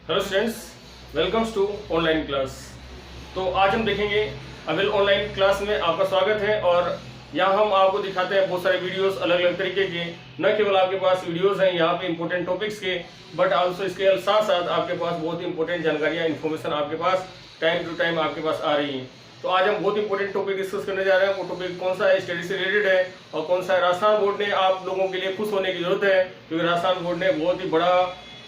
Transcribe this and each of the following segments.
Hello students, welcomes to online class. तो आज हम देखेंगे अवेल ऑनलाइन क्लास में आपका स्वागत है। और यहाँ हम आपको दिखाते हैं बहुत सारे वीडियोस अलग अलग तरीके के। न केवल आपके पास वीडियोस हैं यहाँ पे इंपॉर्टेंट टॉपिक्स के, बट आल्सो इसके साथ साथ आपके पास बहुत ही इंपॉर्टेंट जानकारियाँ, इन्फॉर्मेशन आपके पास टाइम टू टाइम आपके पास आ रही हैं। तो आज हम बहुत इंपॉर्टेंट टॉपिक डिस्कस करने जा रहे हैं। वो टॉपिक कौन सा है, स्टडी से रिलेटेड है और कौन सा है, राजस्थान बोर्ड ने आप लोगों के लिए खुश होने की जरूरत है, क्योंकि राजस्थान बोर्ड ने बहुत ही बड़ा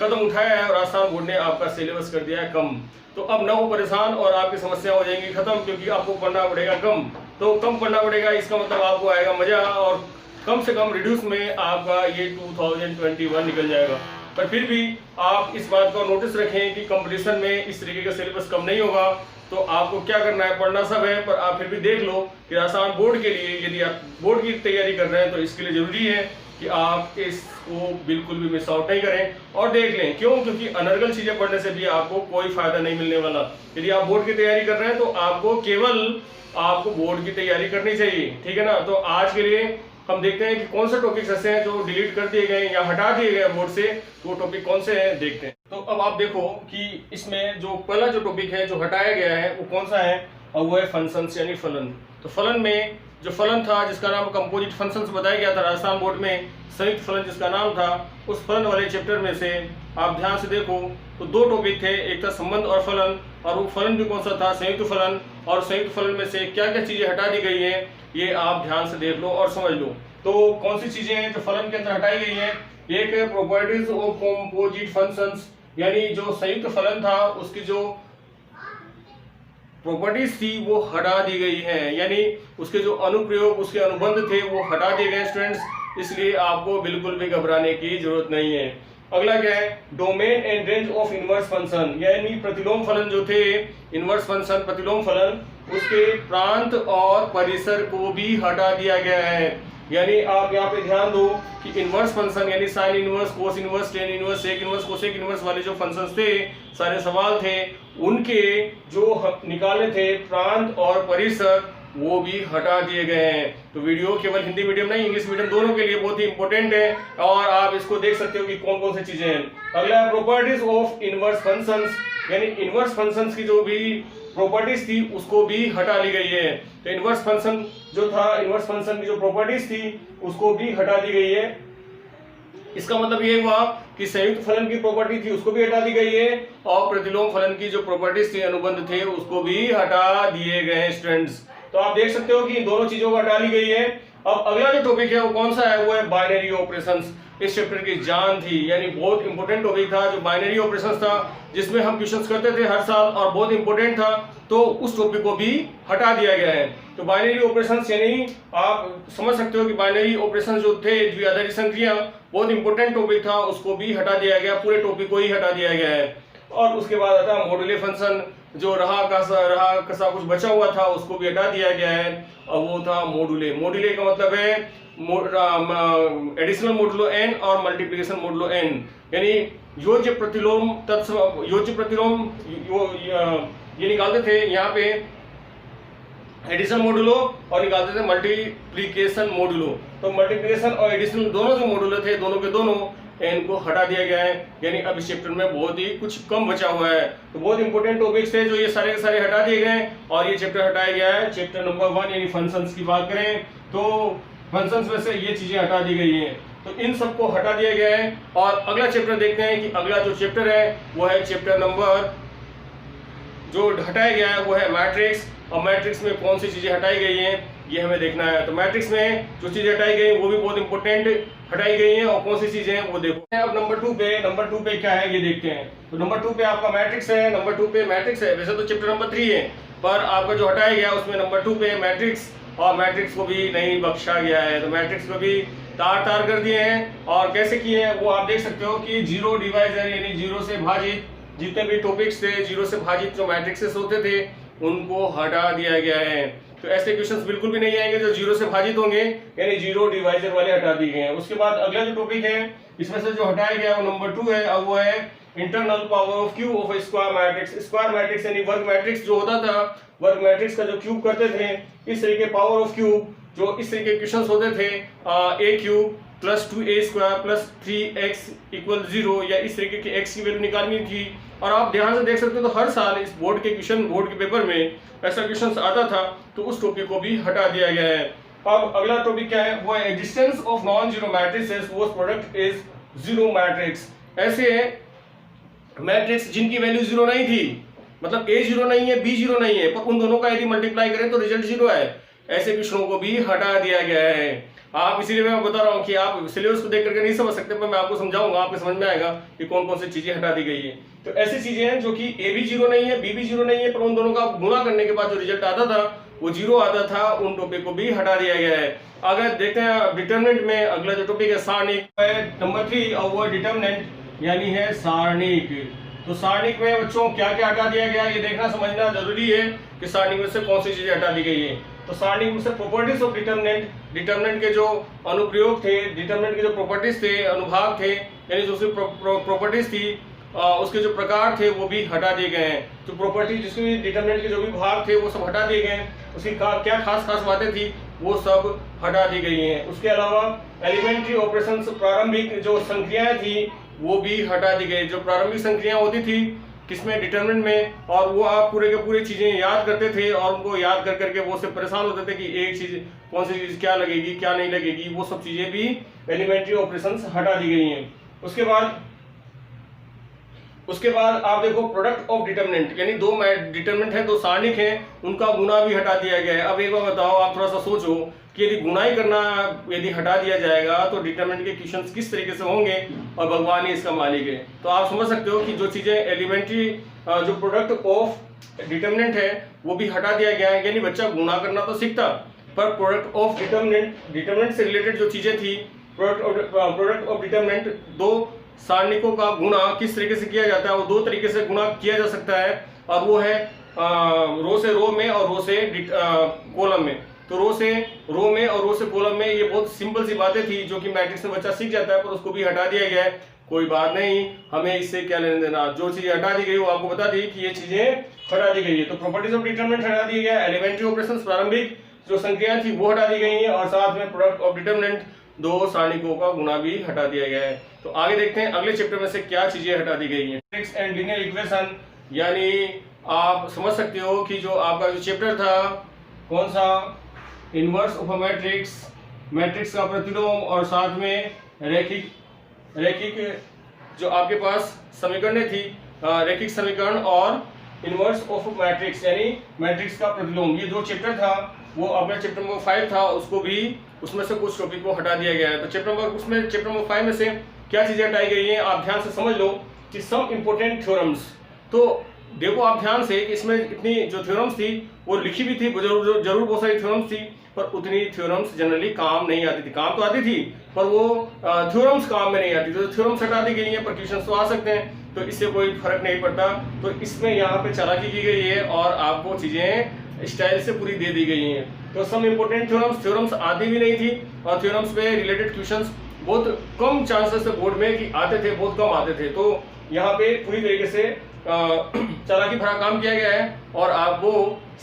कदम उठाया है और राजस्थान बोर्ड ने आपका सिलेबस कर दिया है कम। तो अब न हो परेशान और आपकी समस्या हो जाएंगी खत्म, क्योंकि आपको पढ़ना पड़ेगा कम। तो कम पढ़ना पड़ेगा, इसका मतलब आपको आएगा मजा और कम से कम रिड्यूस में आपका ये 2021 निकल जाएगा। पर फिर भी आप इस बात को नोटिस रखें कि कंपटीशन में इस तरीके का सिलेबस कम नहीं होगा। तो आपको क्या करना है, पढ़ना सब है, पर आप फिर भी देख लो कि राजस्थान बोर्ड के लिए यदि आप बोर्ड की तैयारी कर रहे हैं तो इसके लिए जरूरी है कि आप इसको बिल्कुल भी मिस आउट नहीं करें और देख लें। क्यों? क्योंकि अनर्गल चीजें पढ़ने से भी आपको कोई फायदा नहीं मिलने वाला। यदि आप बोर्ड की तैयारी कर रहे हैं तो आपको केवल बोर्ड की तैयारी करनी चाहिए, ठीक है ना। तो आज के लिए हम देखते हैं कि कौन से टॉपिक्स ऐसे हैं जो डिलीट कर दिए गए या हटा दिए गए बोर्ड से। तो वो टॉपिक कौन से हैं देखते हैं। तो अब आप देखो कि इसमें जो पहला जो टॉपिक है जो हटाया गया है वो कौन सा है, और वो है फंक्शंस यानी फलन। तो फलन में जो फलन था जिसका नाम कंपोजिट फंक्शंस बताया गया था राजस्थान बोर्ड में, संयुक्त फलन जिसका नाम था, उस फलन वाले चैप्टर में से आप ध्यान से देखो तो दो टॉपिक थे, एक था संबंध और फलन, और वो फलन भी कौन सा था, संयुक्त फलन। और संयुक्त फलन में से क्या क्या चीजें हटा दी गई हैं ये आप ध्यान से देख लो और समझ लो। तो कौन सी चीजें हैं जो फलन के अंदर हटाई गई हैं, एक है प्रॉपर्टीज ऑफ कंपोजिट फंक्शंस, यानी जो संयुक्त फलन था उसकी जो प्रॉपर्टीज थी वो हटा दी गई है, यानी उसके जो अनुप्रयोग, उसके अनुबंध थे वो हटा दिए गए स्टूडेंट्स। इसलिए आपको बिल्कुल भी घबराने की जरूरत नहीं है। अगला क्या है, domain and range of inverse function, यानी प्रतिलोम फलन जो थे, इनवर्स फंक्शन प्रतिलोम फलन, उसके प्रांत और परिसर को भी हटा दिया गया है। यानी आप यहाँ पे ध्यान दो कि इनवर्स फंक्शन यानी sine inverse, cos inverse, tan inverse, sec inverse, cosec inverse वाले जो फंक्शंस थे, सारे सवाल थे, उनके जो निकाले थे प्रांत और परिसर वो भी हटा दिए गए हैं। तो वीडियो केवल हिंदी मीडियम नहीं, इंग्लिश मीडियम दोनों के लिए बहुत ही इंपॉर्टेंट है और आप इसको देख सकते हो कि कौन कौन सी चीजें हैं। अगला है प्रॉपर्टीज ऑफ इनवर्स फंक्शंस, यानी इनवर्स फंक्शंस की जो भी प्रॉपर्टीज थी उसको भी हटा ली गई है। तो इनवर्स फंक्शन जो था, इनवर्स फंक्शन की जो प्रॉपर्टीज थी उसको भी हटा दी गई है। इसका मतलब ये हुआ कि संयुक्त फलन की प्रॉपर्टी थी उसको भी हटा दी गई है और प्रतिलोम फलन की जो प्रॉपर्टीज थी, अनुबंध थे, उसको भी हटा दिए गए स्टूडेंट्स। तो आप देख सकते हो कि इन दोनों चीजों को हटा ली गई है। अब अगला जो टॉपिक है वो कौन सा है, वो है बाइनरी ऑपरेशंस। इस चैप्टर की जान थी, यानी बहुत इंपॉर्टेंट टॉपिक था जो बाइनरी ऑपरेशंस था, जिसमें हम क्वेश्चंस करते थे हर साल और बहुत इंपॉर्टेंट था। तो उस टॉपिक को भी हटा दिया गया है। तो बाइनरी ऑपरेशंस यानी आप समझ सकते हो कि बाइनरी ऑपरेशन जो थे, द्विआधारी संक्रिया, बहुत इंपॉर्टेंट टॉपिक था, उसको भी हटा दिया गया, पूरे टॉपिक को ही हटा दिया गया है। और उसके बाद आता मॉड्यूले फंक्शन, जो रहा कसा कुछ बचा हुआ था उसको भी हटा दिया गया है और वो था मॉड्यूले। मॉड्यूले का मतलब है एडिशनल मॉडुलो एन और मल्टीप्लिकेशन मॉडुलो एन, यानी योज्य प्रतिलोम तत्सम, योज्य प्रतिलोम ये निकालते थे यहाँ पे एडिशन मॉडुलो और निकालते थे मल्टीप्लिकेशन मॉडुलो। तो मल्टीप्लिकेशन और एडिशन दोनों जो मॉडुलो थे, दोनों के दोनों एन को हटा दिया गया है, यानी अब इस चैप्टर में बहुत ही कुछ कम बचा हुआ है। तो बहुत इंपॉर्टेंट टॉपिक्स थे जो ये सारे के सारे हटा दिए गए और ये चैप्टर हटाया गया है। चैप्टर नंबर 1 यानी फंक्शंस की बात करें तो फंक्शंस में से ये चीजें हटा दी गई हैं। तो इन सबको हटा दिया गया है। और अगला चैप्टर देखते हैं कि अगला जो चैप्टर है वो है चैप्टर नंबर, जो हटाया गया है वो है मैट्रिक्स। और मैट्रिक्स में कौन सी चीजें हटाई गई हैं ये हमें देखना है। तो मैट्रिक्स में जो चीजें हटाई गई वो भी बहुत इंपॉर्टेंट हटाई गई हैं, और कौन सी चीजें हैं वो देखो। अब नंबर 2 पे क्या है ये देखते हैं। तो नंबर 2 पे आपका मैट्रिक्स है, नंबर 2 पे मैट्रिक्स है। वैसे तो चैप्टर नंबर 3 है, पर आपका जो हटाया गया उसमें नंबर 2 पे मैट्रिक्स, और मैट्रिक्स को भी नहीं बख्शा गया है। तो मैट्रिक्स को भी तार तार कर दिए हैं। और कैसे किए हैं वो आप देख सकते हो कि जीरो डिवाइजर यानी जीरो से भाजित जितने भी टॉपिक्स थे, जीरो से भाजित जो मैट्रिक्सेस होते थे उनको हटा दिया गया है। तो ऐसे क्वेश्चंस बिल्कुल भी नहीं आएंगे जो जीरो से भाजित होंगे, यानी जीरो डिवाइजर वाले हटा दिए गए हैं। उसके बाद अगला जो टॉपिक है इसमें से जो हटाया गया वो नंबर 2 है, अब वो है internal power of cube of square matrix. Square matrix यानी वर्ग मैट्रिक्स जो होता था, वर्ग मैट्रिक्स का जो क्यूब करते थे, इस तरीके पावर ऑफ क्यूब जो इस तरीके क्वेश्चंस होते थे, a cube plus 2a² plus 3x equal 0 या इस तरीके की x की वैल्यू निकालनी थी। और आप ध्यान से देख सकते हो तो हर साल इस बोर्ड के पेपर में ऐसा क्वेश्चन आता था, तो उस टॉपिक को भी हटा दिया गया है। अब अगला टॉपिक क्या है, वो है existence of non zero matrices whose product is zero matrix. ऐसे मैट्रिक्स जिनकी वैल्यू जीरो नहीं थी, मतलब a जीरो नहीं है b जीरो नहीं है, पर उन दोनों का यदि मल्टीप्लाई करें तो रिजल्ट जीरो है, ऐसे क्वेश्चनों को भी हटा दिया गया है। आप इसीलिए मैं बता रहा हूँ कि आप सिलेबस को देख करके नहीं समझ सकते, पर मैं आपको समझाऊंगा, आपको समझ में आएगा कि कौन कौन सी चीजें हटा दी गई है। तो ऐसी चीजें हैं जो कि a भी जीरो नहीं है b भी जीरो नहीं है, पर उन दोनों का गुणा करने के बाद जो रिजल्ट आता था वो जीरो आता था, उन टॉपिक को भी हटा दिया गया है। अगर देखते हैं डिटर्मिनेंट में, अगला जो टॉपिक है सारणिक है नंबर 3, और वो डिटर्मिनेंट यानी है सारणिक। तो सारणिक में बच्चों क्या क्या हटा दिया गया, ये देखना समझना जरूरी है कि सारणिक में से कौन सी चीजें हटा दी गई है। तो सारणिक में से प्रॉपर्टीज ऑफ डिटर्मिनेंट, डिटर्मिनेंट के जो अनुप्रयोग थे, डिटर्मिनेंट के जो प्रॉपर्टीज थे, अनुभाग थे, यानी जो उसकी प्रॉपर्टीज थी, उसके जो प्रकार थे वो भी हटा दिए गए हैं। जो प्रॉपर्टी जिसकी डिटर्मिनेंट के जो भी भाग थे वो सब हटा दिए गए हैं, उसकी क्या खास खास बातें थी वो सब हटा दी गई हैं। उसके अलावा एलिमेंट्री ऑपरेशंस, प्रारंभिक जो संक्रियाएं थी वो भी हटा दी गई। जो प्रारंभिक संक्रियाएं होती थी किसमें, डिटर्मिनेंट में, और वो आप पूरे के पूरे चीजें याद करते थे और उनको याद कर करके वो से परेशान होते थे कि एक चीज कौन सी चीज क्या लगेगी क्या नहीं लगेगी, वो सब चीजें भी एलिमेंट्री ऑपरेशंस हटा दी गई हैं। उसके बाद आप देखो प्रोडक्ट ऑफ डिटर्मिनेंट, यानी दो डिटर्मिनेंट है, दो सारणिक है, उनका गुणा भी हटा दिया गया है। अब एक बार बताओ, आप थोड़ा सा सोचो कि यदि गुणाई करना यदि हटा दिया जाएगा तो डिटर्मिनेंट के क्वेश्चंस किस तरीके से होंगे, और भगवान ही इसका मालिक है। तो आप समझ सकते हो कि जो चीजें एलिमेंट्री जो प्रोडक्ट ऑफ डिटर्मिनेंट है वो भी हटा दिया गया है, यानी बच्चा गुणा करना तो सीखता, पर प्रोडक्ट ऑफ डिटर्मिनेंट से रिलेटेड जो चीजें थी, प्रोडक्ट ऑफ डिटर्मिनेंट, दो सारणिकों का गुणा किस तरीके से किया जाता है, वो दो तरीके से गुणा किया जा सकता है, और वो है रो से रो में और रो से कॉलम में। तो रो से रो में और रो से कॉलम में, ये बहुत सिंपल सी बातें थी जो कि मैट्रिक्स में बच्चा सीख जाता है, पर उसको भी हटा दिया गया है। कोई बात नहीं, हमें इससे क्या लेना देना, जो चीजें हटा दी गई वो आपको बता दी कि ये चीजें हटा दी गई है। तो प्रॉपर्टीज ऑफ डिटर्मिनेंट हटा दिया गया, एलिमेंट्री ऑपरेशंस प्रारंभिक जो संख्याएं थी वो हटा दी गई हैं, और साथ में प्रोडक्ट ऑफ डिटर्मिनेंट दो सारणिकों का गुणा भी हटा दिया गया है। तो आगे देखते हैं अगले चैप्टर में से क्या चीजें हटा दी गई हैं। मैट्रिक्स एंड लीनियर इक्वेशन, यानी आप समझ सकते हो कि जो आपका जो चैप्टर था कौन सा, inverse of a matrix, matrix का प्रतिलोम, और साथ में रैखिक जो आपके पास समीकरणें थी, रैखिक समीकरण और इनवर्स ऑफ मैट्रिक्स यानी मैट्रिक्स का प्रतिलोम, ये दो चैप्टर था। वो अपना चैप्टर नंबर 5 था, उसको भी उसमें से कुछ टॉपिक को हटा दिया गया है। तो चैप्टर नंबर 5 में से क्या चीजें हटाई गई हैं, आप ध्यान से समझ लो कि सम इंपोर्टेंट थ्योरम्स। तो देखो आप ध्यान से कि इसमें इतनी जो थ्योरम्स थी वो लिखी भी थी, जरूर बहुत सारी थ्योरम्स थी, पर उतनी थ्योरम्स जनरली काम नहीं आती थी। काम तो आती थी पर वो थ्योरम्स काम में नहीं आती, तो थ्योरम्स हटा दी गई हैं, पर क्वेश्चन तो आ सकते हैं, तो इससे कोई फर्क नहीं पड़ता। तो इसमें यहाँ पे चालाकी की गई है और आपको चीजें स्टाइल से पूरी दे दी गई हैं। तो सम इंपोर्टेंट थ्योरम्स आती भी नहीं थी, और थ्योरम्स पे रिलेटेड क्वेश्चंस बहुत कम चांसेस है बोर्ड में कि आते थे, बहुत कम आते थे। तो यहाँ पे पूरी तरीके से चालाकी भरा काम किया गया है और आपको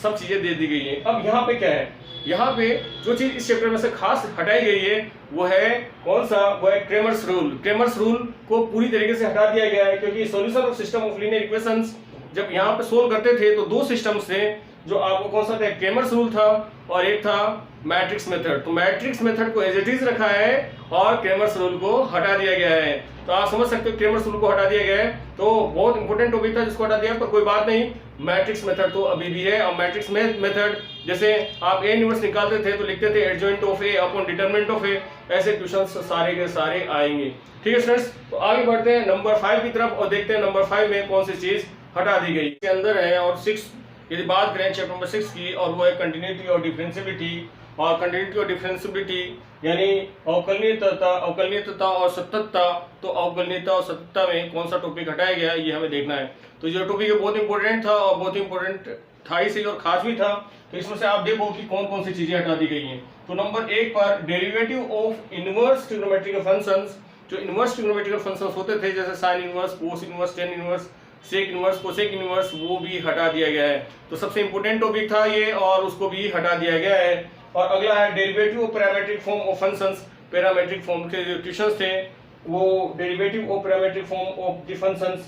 सब चीजें दे दी गई है। अब यहाँ पे क्या है, यहाँ पे जो चीज इस चैप्टर में से खास हटाई गई है वो है कौन सा, वो है क्रेमर्स रूल। क्रेमर्स रूल को पूरी तरीके से हटा दिया गया है, क्योंकि solution of system of linear equations जब यहाँ पे सोल्व करते थे तो दो सिस्टम्स थे, जो आपको कौन सा था, क्रेमर्स रूल था और एक था मैट्रिक्स मेथड। तो मैट्रिक्स मेथड को एज इट इज रखा है और क्रेमर्स रूल को हटा दिया गया है। तो आप समझ सकते हो क्रेमर्स रूल को हटा दिया गया है, तो बहुत इंपॉर्टेंट टॉपिक था जिसको हटा दिया, पर कोई बात नहीं, मैट्रिक्स मेथड तो अभी भी है। और मैट्रिक्स मेथड जैसे आप ए इनवर्स निकालते थे तो लिखते थे adjoint of A upon determinant of A, ऐसे क्वेश्चंस सारे के सारे आएंगे। ठीक है स्टूडेंट्स, तो आगे बढ़ते हैं नंबर 5 की तरफ और देखते हैं नंबर 5 में कौन सी चीज हटा दी गई के अंदर है। और 6 यदि बात करें चैप्टर नंबर 6 की, और वो है कंटिन्यूटी और डिफरेंशियबिलिटी। और कंटिन्यूटी और डिफरेंशियबिलिटी यानी अवकलनीयता और सततता। तो अवकलनीयता और सततता में कौन सा टॉपिक हटाया गया ये हमें देखना है। तो ये टॉपिक बहुत इंपॉर्टेंट था और बहुत इंपॉर्टेंट था ही सही और खास भी था। तो इसमें से आप देखो कि कौन कौन सी चीजें हटा दी गई हैं। तो नंबर 1 पर derivative of inverse trigonometrical functions, जो इनवर्स ट्रिग्नोमेट्रिकल फंक्शंस होते थे जैसे sine inverse, cos inverse, tan inverse, sec inverse, cosec inverse, वो भी हटा दिया गया है। तो सबसे इंपॉर्टेंट टॉपिक था ये और उसको भी हटा दिया गया है। और अगला है derivative of parametric form of functions. Parametric form के जो क्वेश्चंस थे वो derivative of parametric form of the functions,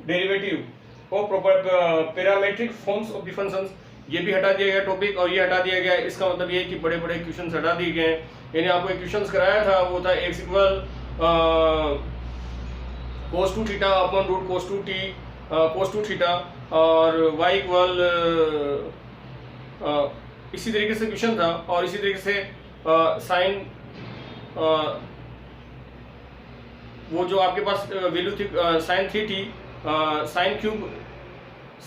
derivative of parametric forms of the functions, ये भी हटा दिया गया टॉपिक और ये हटा दिया गया। इसका मतलब ये कि बड़े बड़े क्वेश्चंस हटा दिए गए। यानी आपको एक क्वेश्चंस कराया था वो था x equal cos 2 theta upon root cos 2 t cos 2 theta और y इक्वल इसी तरीके से क्वेश्चन था और इसी तरीके से साइन वो जो आपके पास वैल्यू थी sine 3t sine cube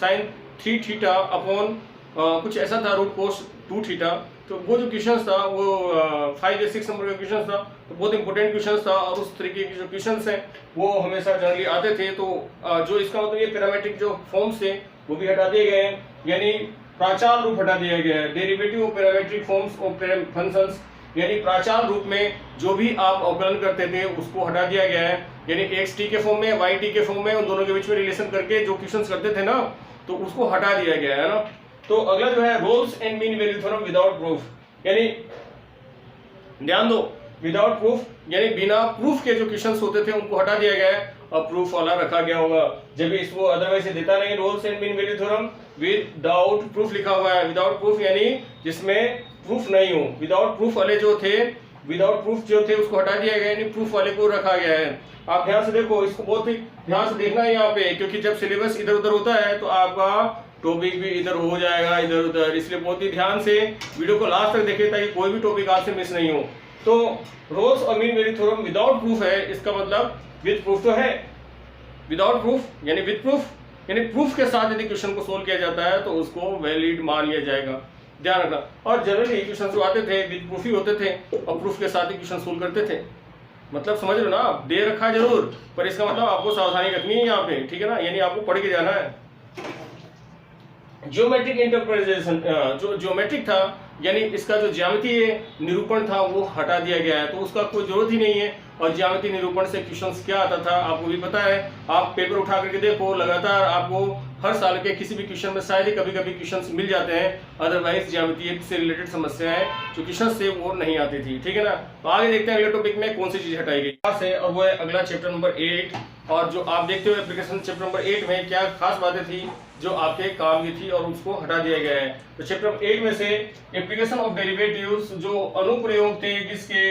sine 3 theta upon कुछ ऐसा था रूट कोस 2 थीटा। तो वो जो क्वेश्चन था वो 5 या 6 नंबर का क्वेश्चन था, तो बहुत इंपॉर्टेंट क्वेश्चन था और उस तरीके के जो क्वेश्चन हैं वो हमेशा जनरली आते थे। तो जो इसका मतलब ये पैरामेट्रिक जो फॉर्म्स थे वो भी हटा दिए गए हैं, यानी प्राचाल रूप हटा दिया गया है। Derivative of parametric forms of functions, यानी प्राचाल रूप में जो भी आप अवकलन करते थे उसको हटा दिया गया है। यानी एक्स टी के फॉर्म में वाई टी के फॉर्म में उन दोनों के बीच में रिलेशन करके जो क्वेश्चंस करते थे ना, तो उसको हटा दिया गया है ना। तो अगला जो है Rolle's and mean value theorem without proof, यानी ध्यान दो विदाउट प्रूफ यानी बिना प्रूफ के जो क्वेश्चंस होते थे उनको हटा दिया गया है और प्रूफ वाला रखा गया होगा। जब भी इसको अदरवाइज देता नहीं, Rolle's and mean value theorem without proof लिखा हुआ है। विदाउट प्रूफ यानी जिसमें प्रूफ नहीं हो। विदाउट प्रूफ वाले जो थे, विदाउट प्रूफ जो थे उसको हटा दिया गया, यानी प्रूफ वाले को रखा गया है। आप ध्यान से देखो, इसको बहुत ही ध्यान से देखना है यहाँ पे, क्योंकि जब सिलेबस इधर उधर होता है तो आपका टॉपिक भी इधर हो जाएगा इधर उधर, इसलिए बहुत ही ध्यान से वीडियो को लास्ट तक देखें ताकि कोई भी टॉपिक आपसे मिस नहीं हो। तो रोल्स और mean value theorem without proof है, इसका मतलब विद प्रूफ तो है, विदाउट प्रूफ यानी विद प्रूफ यानी प्रूफ के साथ यदि क्वेश्चन को सोल्व किया जाता है तो उसको वैलिड मान लिया जाएगा, ध्यान रखना। और जनरली क्वेश्चन जो आते थे विद प्रूफ ही होते थे और प्रूफ के साथ ही क्वेश्चन सोल्व करते थे। मतलब समझ लो ना, दे रखा जरूर पर इसका मतलब आपको सावधानी रखनी है यहाँ पे, ठीक है ना, यानी आपको पढ़ के जाना है। ज्योमेट्रिक इंटरप्रिटेशन, जो ज्योमेट्रिक था यानी इसका जो ज्यामितीय निरूपण था वो हटा दिया गया है, तो उसका कोई जरूरत ही नहीं है। और ज्यामितीय निरूपण से क्वेश्चंस क्या आता था आपको भी पता है, आप पेपर उठा करके देखो, लगातार आपको हर साल के किसी भी क्वेश्चन में शायद ही कभी कभी क्वेश्चंस मिल जाते हैं, अदरवाइज ज्यामितीय से रिलेटेड समस्याएं जो क्वेश्चन से वो नहीं आती थी, ठीक है ना। तो आगे देखते हैं अगले टॉपिक में कौन सी चीज हटाई गई है, और वो है अगला चैप्टर नंबर 8। और जो आप देखते हो एप्लीकेशन चैप्टर नंबर 8 में क्या खास बातें थी जो आपके काम की थी और उसको हटा दिया गया है। तो चैप्टर 8 में से एप्लीकेशन ऑफ डेरिवेटिव्स, जो अनुप्रयोग थे, किसके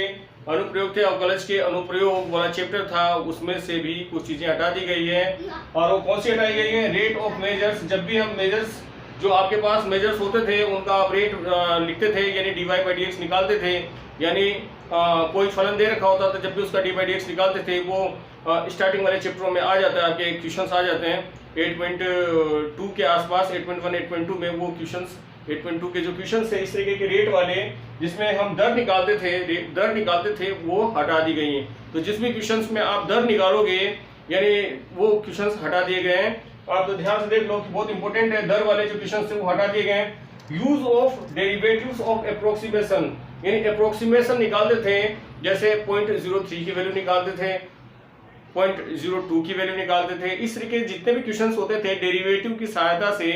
अनुप्रयोग थे, अवकलज के अनुप्रयोग वाला चैप्टर था, उसमें से भी कुछ चीजें हटा दी गई है। और वो कौन सी हटाई गई है, रेट ऑफ मेजर्स। जब भी हम मेजर्स, जो आपके पास मेजर्स होते थे उनका आप रेट लिखते थे, यानी dy by dx निकालते थे, यानी कोई फलन दे रखा होता था जब भी उसका dy by dx निकालते थे, वो स्टार्टिंग वाले चैप्टरों में आ जाता है, आपके क्वेश्चंस आ जाते हैं 8.2 के आसपास, 8.1 8.2 में वो क्वेश्चंस 8.2 के जो क्वेश्चन है इस तरीके के रेट वाले जिसमें हम दर निकालते थे वो हटा दी गई हैं। तो जिस भी क्वेश्चंस में आप दर निकालोगे यानी वो क्वेश्चंस हटा दिए गए हैं। आप तो ध्यान से देख लो कि बहुत इंपॉर्टेंट है, दर वाले जो क्वेश्चंस थे वो हटा दिए गए हैं। Use of derivatives of approximation, यानी अप्रोक्सीमेशन निकालते थे, जैसे 0.03 की वैल्यू निकालते थे, 0.02 की वैल्यू निकालते थे। इस तरीके जितने भी क्वेश्चंस होते थे डेरिवेटिव की सहायता से,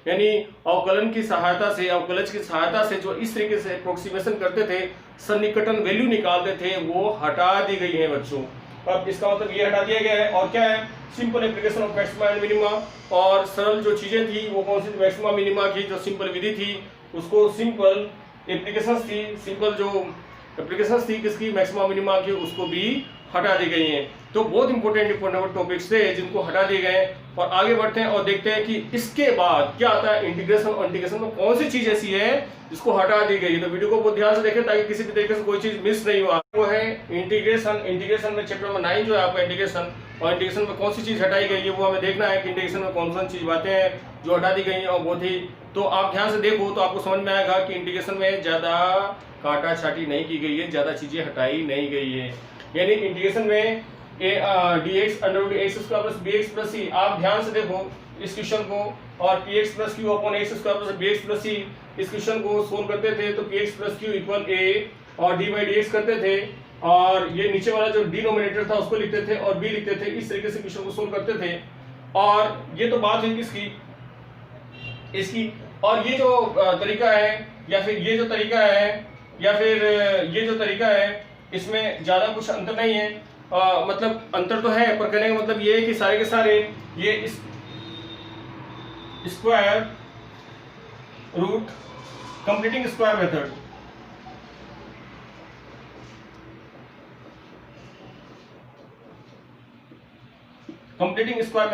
यानी अवकलन की सहायता से, अवकलज की सहायता से जो इस तरीके से अप्रोक्सीमेशन करते थे, सन्निकटन वैल्यू निकालते थे, वो हटा दी गई है बच्चों। अब इसका मतलब ये हटा दिया गया है। और क्या है, simple application of maxima and minima, और सरल जो चीजें थी वो कौन सी, मैक्सिमा मिनिमा की जो सिंपल विधि थी उसको सिंपल एप्लीकेशंस थी, सिंपल जो एप्लीकेशंस थी किसकी, मैक्सिमा मिनिमा की, उसको भी हटा दी गई हैं। तो बहुत इंपॉर्टेंट टॉपिक्स थे जिनको हटा दिए गए। और आगे बढ़ते हैं और देखते हैं कि इसके बाद क्या आता है इंटीग्रेशन, और इंटीग्रेशन में कौन सी चीज ऐसी है जिसको हटा दी गई है। तो वीडियो को बहुत ध्यान से देखें ताकि किसी भी तरीके से कोई चीज मिस नहीं हुआ। वो है इंटीग्रेशन। इंटीग्रेशन में चैप्टर नंबर 9 जो है आपका इंटीग्रेशन, और इंटीग्रेशन में कौन सी चीज हटाई गई है वो हमें देखना है कि इंटीग्रेशन में कौन कौन चीज बातें हैं जो हटा दी गई हैं। और बहुत ही, तो आप ध्यान से देखो तो आपको समझ में आएगा कि इंटीग्रेशन में ज्यादा काटा छाटी नहीं की गई है, ज्यादा चीजें हटाई नहीं गई है। यानी इंटीग्रेशन में dx under x square plus bx plus c, आप ध्यान से देखो इस क्वेश्चन को, और px plus Q upon x square plus bx plus c, इस क्वेश्चन को सोल्व करते थे तो px plus Q equal a और d बाई dx करते थे, और ये नीचे वाला जो डिनोमिनेटर था उसको लिखते थे और b लिखते थे, इस तरीके से क्वेश्चन को सोल्व करते थे। और ये तो बात हुई किसकी, इसकी। और ये जो तरीका है, या फिर ये जो तरीका है, या फिर ये जो तरीका है, इसमें ज़्यादा कुछ अंतर नहीं है। मतलब अंतर तो है, पर कहने का मतलब ये है कि सारे के सारे ये square root completing square method, completing square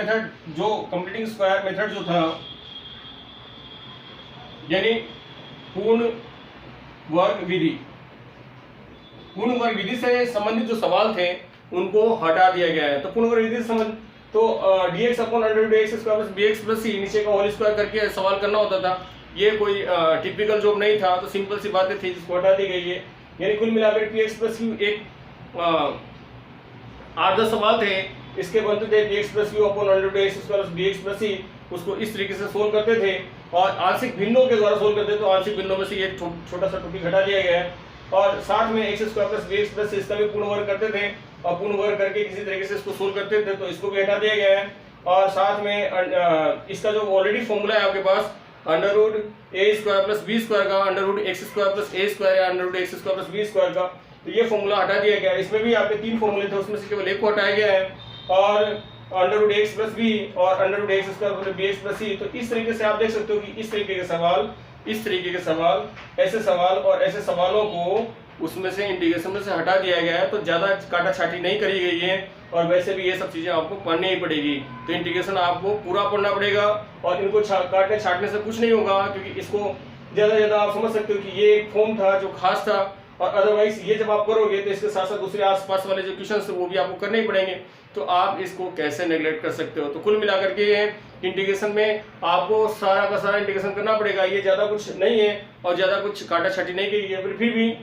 method जो था, यानी पूर्ण वर्ग विधि से संबंधित जो सवाल थे उनको हटा दिया गया है। तो पूर्ण वर्ग विधि से संबंधित तो dx upon under root x square plus bx plus c नीचे का होल स्क्वायर करके सवाल करना होता था। ये कोई टिपिकल जॉब नहीं था, तो सिंपल सी बातें थी जिसको हटा दी गई है। यानी कुल मिलाकर px प्लस q एक 8-10 सवाल थे, इसके बनते थे px प्लस q upon under root x square plus bx plus c। उसको इस तरीके से सोल्व करते थे और आंशिक भिन्नों के द्वारा सोल्व करते थे। तो आंशिक भिन्नों में से ये छोटा सा टॉपिक हटा दिया गया है और साथ में x square plus bx plus c इसका भी पूर्ण वर्ग करते थे और पूर्ण वर्ग करके किसी तरीके से इसको सोल्व करते थे, तो इसको भी हटा दिया गया है। और साथ में इसका जो ऑलरेडी फॉर्मूला है आपके पास under root a square plus b square का, under root x square plus a square या under root x square plus b square का, तो ये फॉर्मूला हटा दिया गया है। इसमें भी आपके 3 फॉर्मूले थे, उसमें से केवल एक को हटाया गया है और under root x plus b और under root x square plus b x plus c. तो इस तरीके से आप देख सकते हो कि इस तरीके के सवाल, ऐसे सवाल और ऐसे सवालों को उसमें से इंटीग्रेशन में से हटा दिया गया है। तो ज्यादा काटा छाटी नहीं करी गई है और वैसे भी ये सब चीजें आपको पढ़नी ही पड़ेगी। तो इंटीग्रेशन आपको पूरा पढ़ना पड़ेगा और इनको काटने छाटने से कुछ नहीं होगा, क्योंकि इसको ज्यादा आप समझ सकते हो कि ये एक फॉर्म था जो खास था और अदरवाइज ये जब आप करोगे तो इसके साथ साथ दूसरे आसपास वाले जो क्वेश्चन थे वो भी आपको करने ही पड़ेंगे। तो आप इसको कैसे नेग्लेक्ट कर सकते हो। तो कुल मिलाकर के इंटीग्रेशन में आपको सारा का सारा इंटीग्रेशन करना पड़ेगा, ये ज्यादा कुछ नहीं है और ज्यादा कुछ काटा छाटी नहीं की है। फिर भी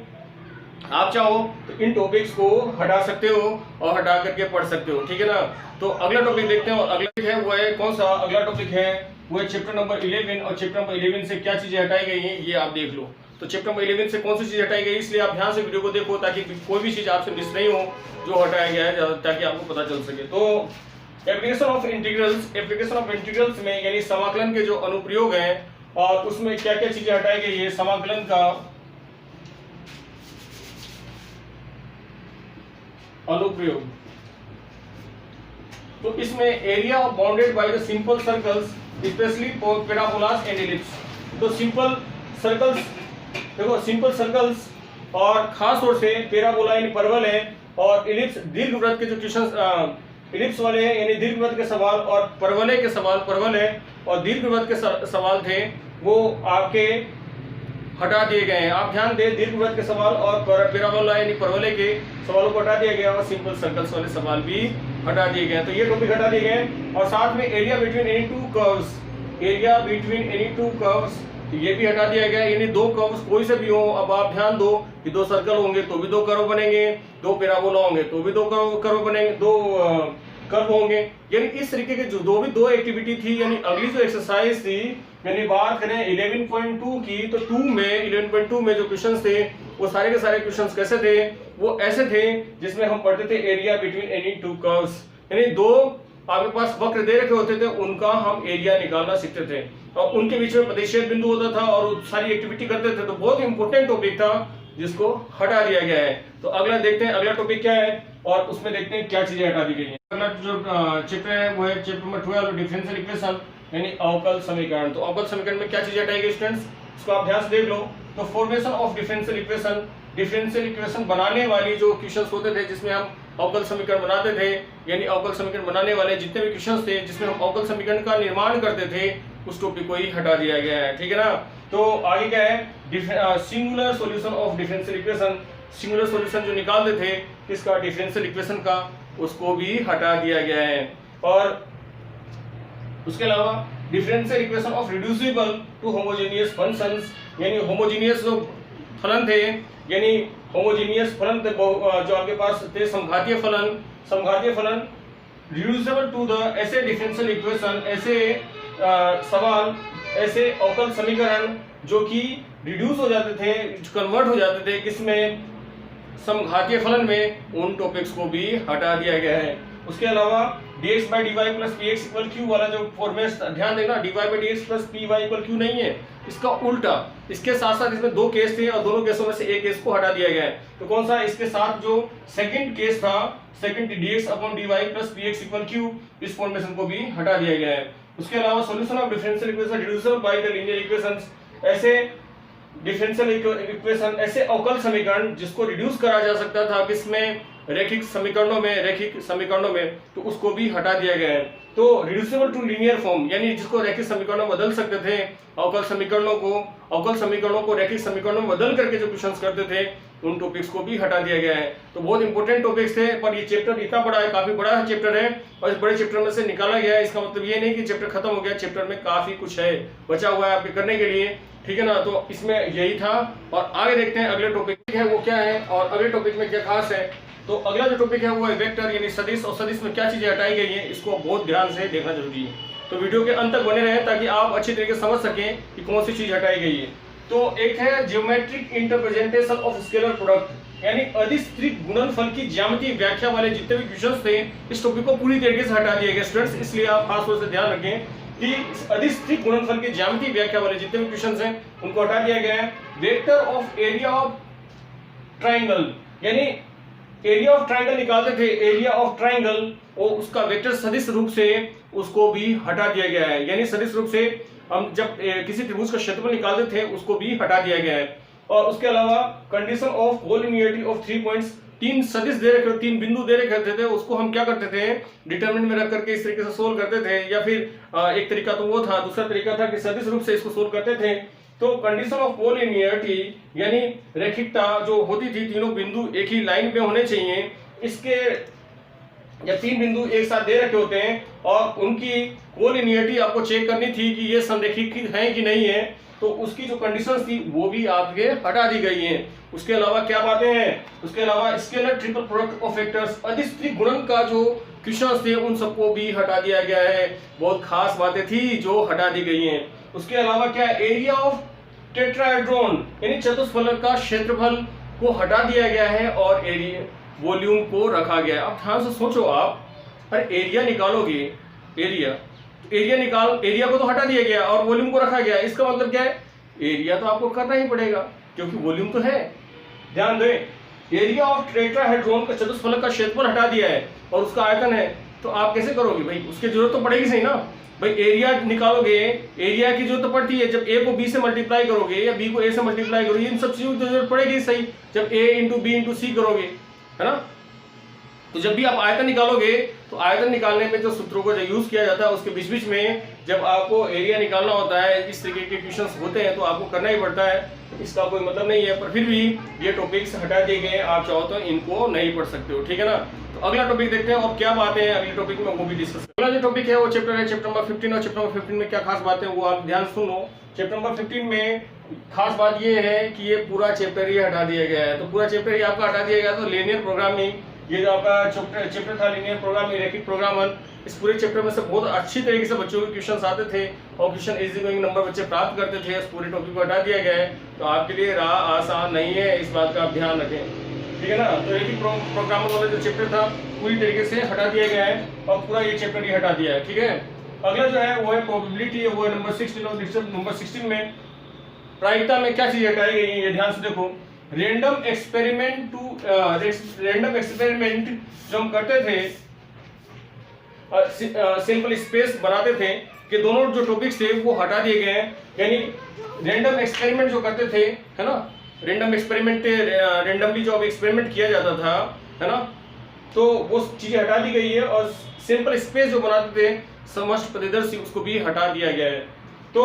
आप चाहो तो इन टॉपिक्स को हटा सकते हो और हटा करके पढ़ सकते हो, ठीक है ना। तो अगला टॉपिक देखते हैं और अगला टॉपिक है वो है कौन सा, अगला टॉपिक है वो है चैप्टर नंबर 11 और चैप्टर नंबर 11 से क्या चीजें हटाई गई हैं ये आप देख लो। तो चैप्टर नंबर 11 से कौन सी चीज हटाई गई, इसलिए आप ध्यान से वीडियो को देखो ताकि कोई भी चीज आपसे मिस नहीं हो जो हटाया गया है, ताकि आपको पता चल सके। तो एप्लीकेशन ऑफ इंटीग्रल्स में यानी समाकलन के जो अनुप्रयोग हैं और उसमें क्या क्या चीजें हटाई गई है। समाकलन का अनुप्रयोग, तो इसमें area bounded by the simple circles specially parabolas and ellipse. तो सिंपल सर्कल्स, देखो सिंपल सर्कल्स और खास तौर से पैराबोला यानी परवल है और एलिप्स दीर्घवृत्त के जो क्वेश्चन एलिप्स वाले हैं यानी दीर्घवृत्त के सवाल और परवलय के सवाल, परवल है और दीर्घवृत्त के सवाल थे वो आपके हटा दिए गए हैं। आप ध्यान दें, दीर्घवृत्त के सवाल और पैराबोला यानी परवलय के सवालों को हटा दिया गया और सिंपल सर्कल्स वाले सवाल भी हटा दिए गए। तो ये टॉपिक हटा दिए गए और साथ में area between any two curves, ये भी हटा दिया गया। यानी दो कर्व्स कोई से भी हो, अब आप ध्यान दो कि 2 सर्कल होंगे तो भी 2 कर्व बनेंगे, 2 पैराबोला होंगे तो भी 2 कर्व बनेंगे, 2 कर्व होंगे। यानी इस तरीके के जो दो एक्टिविटी थी, यानी अगली जो एक्सरसाइज थी, यानी बात करें 11.2 की, तो 11.2 में जो क्वेश्चंस थे वो सारे के सारे क्वेश्चंस कैसे थे, वो ऐसे थे जिसमें हम पढ़ते थे एरिया बिटवीन एनी 2 कर्व्स, यानी 2 आपके पास वक्र दे रखे होते थे, उनका हम एरिया निकालना सीखते थे और उनके बीच में प्रतिच्छेद बिंदु होता था और सारी एक्टिविटी करते थे। तो बहुत इंपॉर्टेंट टॉपिक था जिसको हटा दिया गया है। तो अगला देखते हैं अगला टॉपिक क्या है और उसमें देखते हैं क्या चीजें हटा दी गई हैं। अगला जो चैप्टर है वो है चैप्टर नंबर 12 डिफरेंशियल इक्वेशन यानी अवकल समीकरण। तो अवकल समीकरण में क्या चीजें हटाई गई स्टूडेंट्स, इसको आप ध्यान से देख लो। तो फॉर्मेशन ऑफ डिफरेंशियल इक्वेशन बनाने वाली जो क्वेश्चंस होते थे जिसमें हम अवकल समीकरण बनाते थे, यानी अवकल समीकरण बनाने वाले जितने भी क्वेश्चंस थे जिसमें हम अवकल समीकरण का निर्माण करते थे उस टॉपिक को ही हटा दिया गया है, ठीक है ना। तो आगे क्या है, singular solution of differential equation, singular solution जो निकालते थे इसका डिफरेंशियल इक्वेशन का, उसको भी हटा दिया गया है। और उसके अलावा differential equation of reducible to homogeneous functions, यानी होमोजेनियस जो फलन थे, यानी होमोजेनियस फलन थे जो आपके पास थे, समघातीय फलन रिड्यूसिबल टू द, ऐसे डिफरेंशियल इक्वेशन, ऐसे सवाल, ऐसे अवकल समीकरण जो कि रिड्यूस हो जाते थे, कन्वर्ट हो जाते थे किसमें, समघातीय फलन में, उन टॉपिक्स को भी हटा दिया गया है। उसके अलावा dx by dy plus px equal q वाला जो फॉर्मेट, ध्यान देना dy by dx plus py equal q नहीं है, इसका उल्टा। इसके साथ साथ इसमें दो केस थे और दोनों केसों में से एक केस को हटा दिया गया है। तो कौन सा? इसके साथ जो सेकंड केस था, second dx upon dy plus px equal q, इस फॉर्मेशन को भी हटा दिया गया है। उसके अलावा solution of differential equation reducible by the linear equations, ऐसे डिफरेंशियल इक्वेशन, ऐसे अवकल समीकरण जिसको रिड्यूस करा जा सकता था किसमें? रैखिक समीकरणों में, तो उसको भी हटा दिया गया है। तो रिड्यूसिबल टू लीनियर फॉर्म, यानी जिसको रैखिक समीकरणों में बदल सकते थे, अवकल समीकरणों को रैखिक समीकरणों में बदल करके जो क्वेश्चंस करते थे, उन टॉपिक्स को भी हटा दिया गया है। तो बहुत इंपॉर्टेंट टॉपिक्स थे, पर ये चैप्टर इतना बड़ा है, काफी बड़ा चैप्टर है और इस बड़े चैप्टर में से निकाला गया है। इसका मतलब ये नहीं कि चैप्टर खत्म हो गया, चैप्टर में काफी कुछ है बचा हुआ है आपके करने के लिए, ठीक है ना। तो इसमें यही था और आगे देखते हैं अगले टॉपिक है वो क्या है और अगले टॉपिक में क्या खास है। तो अगला जो टॉपिक है वो है वेक्टर, यानी सदिश, और सदिश में क्या चीजें हटाई गई हैं, इसको बहुत ध्यान से देखना जरूरी है। तो वीडियो के अंत तक बने रहें ताकि आप अच्छी तरीके से समझ सकें कि कौन सी चीज हटाई गई है। तो एक है ज्योमेट्रिक इंटरप्रेजेंटेशन ऑफ स्केलर प्रोडक्ट, यानी अधिस्त्रिक गुणनफल की ज्यामितीय व्याख्या वाले जितने भी क्वेश्चंस थे, इस टॉपिक को पूरी तरीके से हटा दिया गया स्टूडेंट्स। इसलिए आप खास तौर से ध्यान रखें कि अधिस्त्रिक गुणनफल की ज्यामितीय व्याख्या वाले जितने भी क्वेश्चंस हैं उनको हटा दिया गया है। Vector of area of triangle, यानी एरिया ऑफ ट्राइंगल निकालते थे, एरिया ऑफ ट्राइंगल और उसका वेक्टर सदिश रूप से उसको भी हटा दिया गया है। यानी सदिश रूप से हम जब किसी त्रिभुज का क्षेत्रफल निकालते थे उसको भी हटा दिया गया है। और उसके अलावा condition of collinearity of 3 points, 3 सदिश दे रखे, 3 बिंदु दे रखे थे, उसको हम क्या करते थे? डिटरमिनेंट में रख करके इस तरीके से सोल्व करते थे, या फिर एक तरीका तो वो था, दूसरा तरीका था कि सदिश रूप से इसको सोल्व करते थे। तो कंडीशन ऑफ कोलिनियरिटी यानी रैखिकता जो होती थी, तीनों बिंदु एक ही लाइन में होने चाहिए, इसके या 3 बिंदु एक साथ दे रखे होते हैं और उनकी कोलिनियरिटी आपको चेक करनी थी कि ये समरेखिक हैं कि नहीं है, तो उसकी जो कंडीशंस थी वो भी आपके हटा दी गई हैं। उसके अलावा क्या बातें हैं? उसके अलावा scalar triple product of vectors, अधिस्त्रिक गुणन का जो क्वेश्चंस थे उन सबको भी हटा दिया गया है। बहुत खास बातें थी जो हटा दी गई हैं। उसके अलावा क्या है? एरिया ऑफ टेट्राहेड्रॉन यानी चतुष्फलक का क्षेत्रफल को हटा दिया गया है और एरिया वॉल्यूम को रखा गया है। अब ध्यान से सोचो आप, अरे एरिया निकालोगे, एरिया को तो हटा दिया गया और वॉल्यूम को रखा गया, इसका मतलब क्या है? एरिया तो आपको करना ही पड़ेगा क्योंकि वॉल्यूम तो है। ध्यान दें, एरिया ऑफ टेट्राहेड्रॉन का चतुष्फलक का क्षेत्रफल हटा दिया है और उसका आयतन है, तो आप कैसे करोगे भाई? उसकी जरूरत तो पड़ेगी सही ना भाई। एरिया निकालोगे, एरिया की जरूरत तो पड़ती है, जब ए को बी से मल्टीप्लाई करोगे या बी को ए से मल्टीप्लाई करोगे, इन सब चीजों की जरूरत पड़ेगी सही, जब ए इंटू बी इंटू सी करोगे, है ना। तो जब भी आप आयतन निकालोगे तो आयतन निकालने में जो सूत्रों को जो यूज किया जाता है उसके बीच बीच में जब आपको एरिया निकालना होता है, इस तरीके के क्वेश्चंस होते हैं तो आपको करना ही पड़ता है। इसका कोई मतलब नहीं है, पर फिर भी ये टॉपिक्स हटा दिए गए, आप चाहो तो इनको नहीं पढ़ सकते हो, ठीक है ना। तो अगला टॉपिक देखते हैं और क्या बातें हैं अगले टॉपिक में वो भी डिस्कस। अगला जो टॉपिक है वो चैप्टर है चैप्टर नंबर 15 और चैप्टर नंबर 15 में क्या खास बातें हैं वो आप ध्यान सुनो। चैप्टर नंबर 15 में खास बात ये है कि ये पूरा चैप्टर ही हटा दिया गया है। तो पूरा चैप्टर ही आपका हटा दिया गया, तो लीनियर प्रोग्रामिंग, ये जो आपका चैप्टर था लीनियर प्रोग्रामिंग, रैखिक प्रोग्रामर, इस पूरे चैप्टर में से बहुत अच्छी तरीके से बच्चों के क्वेश्चंस आते थे और क्वेश्चन इजी गोइंग नंबर बच्चे प्राप्त करते थे। इस पूरे टॉपिक को हटा दिया गया है, तो आपके लिए राह आसान नहीं है, इस बात का आप ध्यान रखें, ठीक है ना। तो रैखिक प्रोग्रामर वाला जो चैप्टर था पूरी तरीके से हटा दिया गया है और पूरा ये चैप्टर ही हटा दिया है, ठीक है। अगला जो है वो है प्रोबेबिलिटी, वो है नंबर 16 और नंबर 16 में प्रायिकता में क्या चीज हटाई गई है ये ध्यान से देखो। रैंडम एक्सपेरिमेंट जो हम करते थे, सिंपल स्पेस बनाते थे, कि दोनों जो टॉपिक्स थे वो हटा दिए गए हैं। यानी रैंडम एक्सपेरिमेंट जो करते थे, है ना, रैंडम एक्सपेरिमेंट, रैंडमली जो एक्सपेरिमेंट किया जाता था, है ना, तो वो चीजें हटा दी गई है और सिंपल स्पेस जो बनाते थे समष्टि प्रतिदर्शी, उसको भी हटा दिया गया है। तो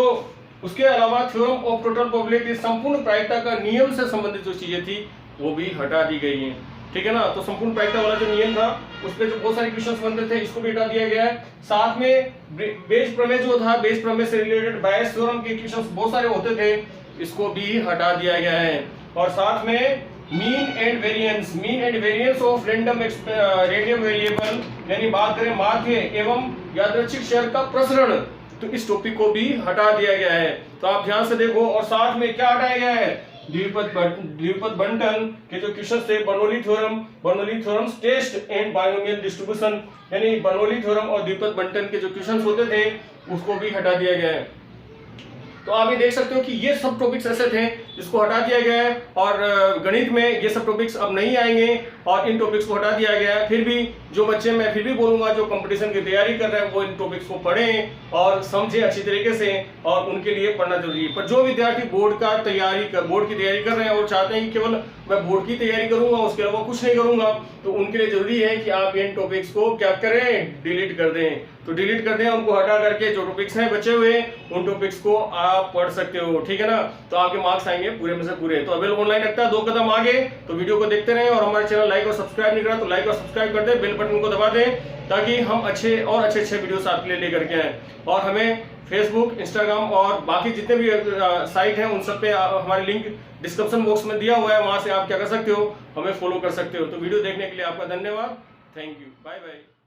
उसके अलावा थ्योरम ऑफ टोटल प्रोबेबिलिटी, संपूर्ण प्रायिकता का नियम से संबंधित जो चीजें थी वो भी हटा दी गई हैं, ठीक है ना। तो संपूर्ण प्रायिकता वाला जो नियम था उस पर जो बहुत सारे क्वेश्चंस बनते थे, इसको भी हटा दिया गया है। साथ में बेस प्रमेय जो था, बेस प्रमेय से रिलेटेड बायस थ्योरम के क्वेश्चंस बहुत सारे होते थे, इसको भी हटा दिया गया है। और साथ में mean and variance of random variable, यानी बात करें माध्य एवं यादृच्छिक चर का प्रसरण, तो इस टॉपिक को भी हटा दिया गया है। तो आप ध्यान से देखो। और साथ में क्या हटाया गया है? द्विपद बंटन के जो क्वेश्चन थे, Bernoulli theorems test and binomial distribution, यानी बर्नौली थ्योरम और द्विपद बंटन के जो क्वेश्चन होते थे उसको भी हटा दिया गया है। तो आप ये देख सकते हो कि ये सब टॉपिक्स ऐसे थे जिसको हटा दिया गया है, और गणित में ये सब टॉपिक्स अब नहीं आएंगे और इन टॉपिक्स को हटा दिया गया है। फिर भी जो बच्चे, मैं फिर भी बोलूंगा, जो कंपटीशन की तैयारी कर रहे हैं वो इन टॉपिक्स को पढ़ें और समझें अच्छी तरीके से, और उनके लिए पढ़ना जरूरी है। पर जो विद्यार्थी बोर्ड की तैयारी कर रहे हैं और चाहते हैं कि केवल मैं बोर्ड की तैयारी करूंगा, उसके अलावा कुछ नहीं करूंगा, तो उनके लिए जरूरी है कि आप इन टॉपिक्स को क्या करें, डिलीट कर दें। तो डिलीट कर दें, उनको हटा करके जो टॉपिक्स हैं बचे हुए उन टॉपिक्स को आप पढ़ सकते हो, ठीक है ना। तो आपके मार्क्स आएंगे पूरे में से पूरे। तो अवेल ऑनलाइन रखता है 2 कदम आगे, तो वीडियो को देखते रहें, और हमारे चैनल लाइक और सब्सक्राइब नहीं करा तो लाइक और सब्सक्राइब कर दें, बेल बटन को दबा दें, ताकि हम अच्छे वीडियोस आपके लिए लेकर के आए। और हमें फेसबुक, इंस्टाग्राम और बाकी जितने भी साइट हैं उन सब पे हमारे लिंक डिस्क्रिप्शन बॉक्स में दिया हुआ है, वहां से आप क्या कर सकते हो, हमें फॉलो कर सकते हो। तो वीडियो देखने के लिए आपका धन्यवाद, थैंक यू, बाय बाय।